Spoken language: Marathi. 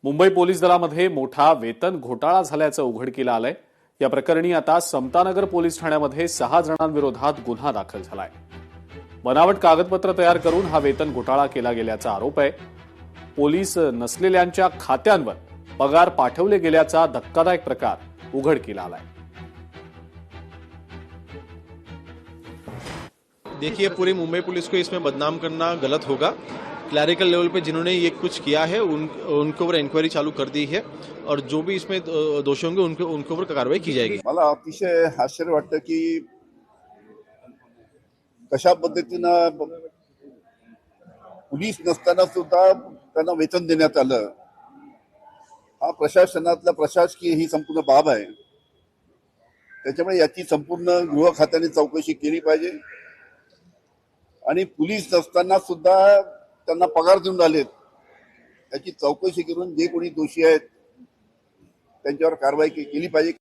मुंबई पोलीस दलामध्ये मोठा वेतन घोटाळा झाल्याचं उघडकीला आलंय। या प्रकरणी आता समतानगर पोलीस ठाण्यामध्ये 6 जणांविरोधात गुन्हा दाखल झालाय। बनावट कागदपत्र तयार करून हा वेतन घोटाळा केला गेल्याचा आरोप आहे। पोलीस नसलेल्यांच्या खात्यांवर पगार पाठवले गेल्याचा धक्कादायक प्रकार उघडकीला आलाय। देखिए, पूरी मुंबई पुलिस को इसमें बदनाम करना गलत होगा। क्लैरिकल लेवल पे जिन्होंने ये कुछ किया है उनके ऊपर इंक्वायरी चालू कर दी है और जो भी इसमें दोषी होंगे उनके ऊपर कार्रवाई की जाएगी। मला अतिशय आश्चर्य वाटतं की कशा पद्धतीनं पोलीस नसताना सुद्धा त्यांना वेतन देण्यात आलं। हा प्रशासनातला प्रशासकीय ही संपूर्ण बाब आहे। त्याच्यामुळे याची संपूर्ण गृह खात्याने चौकशी केली पाहिजे आणि पोलीस नसताना सुद्धा त्यांना पगार देऊन आलेत, त्याची चौकशी करून जे कोणी दोषी आहेत त्यांच्यावर कारवाई केली पाहिजे।